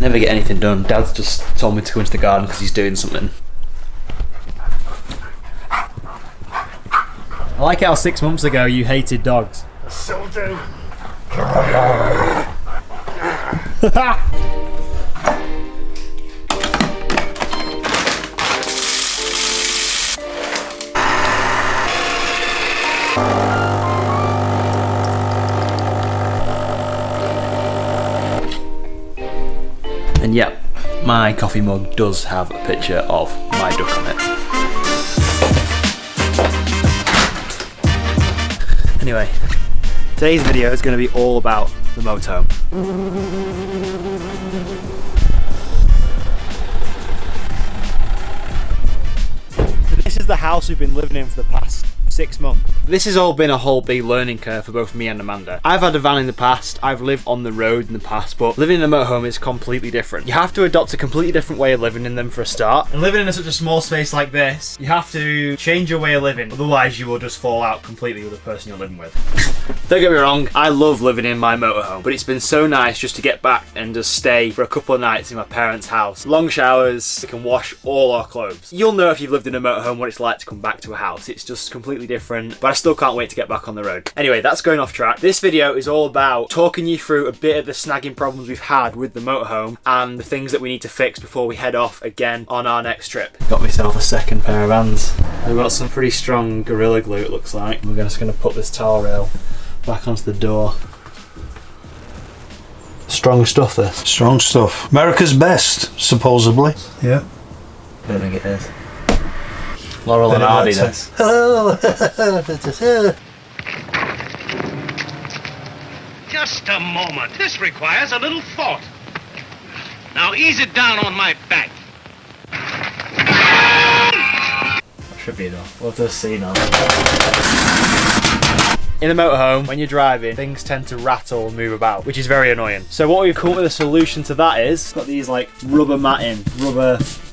Never get anything done. Dad's just told me to go into the garden because he's doing something. I like how 6 months ago you hated dogs. I still do. And yep, my coffee mug does have a picture of my duck on it. Anyway, today's video is going to be all about the motorhome. This is the house we've been living in for the past 6 months. This has all been a whole big learning curve for both me and Amanda. I've had a van in the past, I've lived on the road in the past, but living in a motorhome is completely different. You have to adopt a completely different way of living in them for a start. And living in such a small space like this, you have to change your way of living, otherwise you will just fall out completely with the person you're living with. Don't get me wrong, I love living in my motorhome, but it's been so nice just to get back and just stay for a couple of nights in my parents' house. Long showers, we can wash all our clothes. You'll know if you've lived in a motorhome what it's like to come back to a house. It's just completely different, but I still can't wait to get back on the road. Anyway, that's going off track. This video is all about talking you through a bit of the snagging problems we've had with the motorhome and the things that we need to fix before we head off again on our next trip. Got myself a second pair of hands. I've got some pretty strong Gorilla Glue, it looks like. We're just going to put this towel rail back onto the door. Strong stuff, this. Strong stuff. America's best, supposedly. Yeah. I don't think it is. Laurel and Hardy, this. Just a moment. This requires a little thought. Now ease it down on my back. Should be enough. We'll just see now. In the motorhome, when you're driving, things tend to rattle and move about, which is very annoying. So what we've come up with a solution to that is, got these like rubber matting,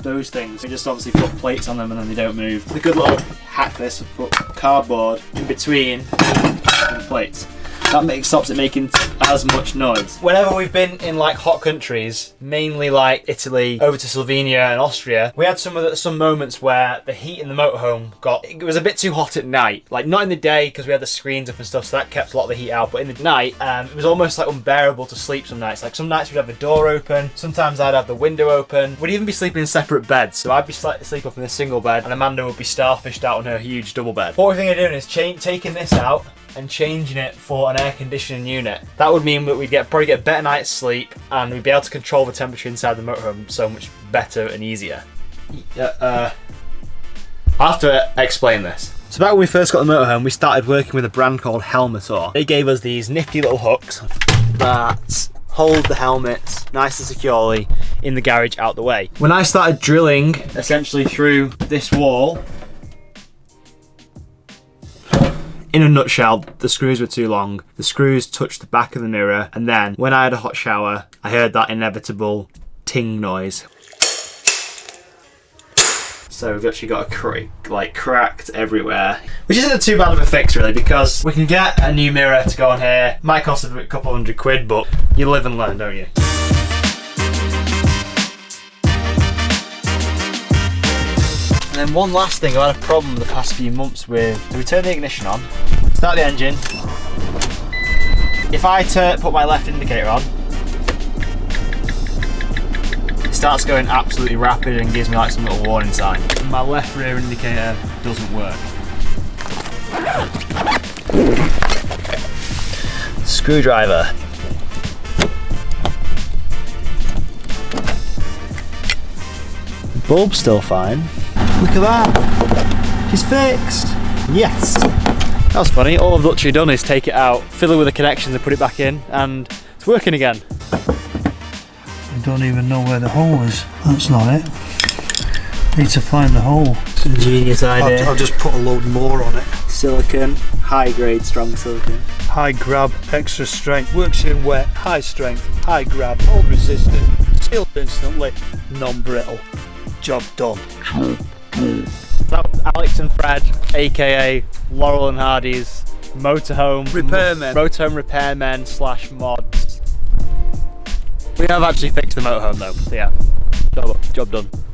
those things. We just obviously put plates on them and then they don't move. It's a good little hack this, put cardboard in between the plates. That stops it making as much noise. Whenever we've been in like hot countries, mainly like Italy, over to Slovenia and Austria, we had some moments where the heat in the motorhome it was a bit too hot at night. Like not in the day because we had the screens up and stuff, so that kept a lot of the heat out, but in the night, it was almost like unbearable to sleep some nights. Like some nights we'd have the door open, sometimes I'd have the window open. We'd even be sleeping in separate beds, so I'd be sleep up in a single bed and Amanda would be starfished out on her huge double bed. What we're thinking of doing is taking this out and changing it for an air conditioning unit. That would mean that we'd probably get a better night's sleep and we'd be able to control the temperature inside the motorhome so much better and easier. I'll have to explain this. So back when we first got the motorhome, we started working with a brand called Helmetor. They gave us these nifty little hooks that hold the helmets nice and securely in the garage out the way. When I started drilling essentially through this wall, in a nutshell, the screws were too long. The screws touched the back of the mirror, and then when I had a hot shower, I heard that inevitable ting noise. So we've actually got a cracked everywhere, which isn't too bad of a fix really, because we can get a new mirror to go on here. Might cost a couple £100, but you live and learn, don't you? And then one last thing, I've had a problem the past few months with, we turn the ignition on, start the engine. If I put my left indicator on, it starts going absolutely rapid and gives me like some little warning sign. And my left rear indicator doesn't work. Screwdriver. The bulb's still fine. Look at that, she's fixed. Yes. That was funny. All I've literally done is take it out, fiddle with the connections and put it back in, and it's working again. I don't even know where the hole is. That's not it. Need to find the hole. Ingenious idea. I'll just put a load more on it. Silicon, high grade, strong silicon. High grab, extra strength, works in wet, high strength, high grab, hold resistant, sealed instantly, non-brittle. Job done. That was Alex and Fred, aka Laurel and Hardy's motorhome repairmen / mods. We have actually fixed the motorhome though, so yeah, job done.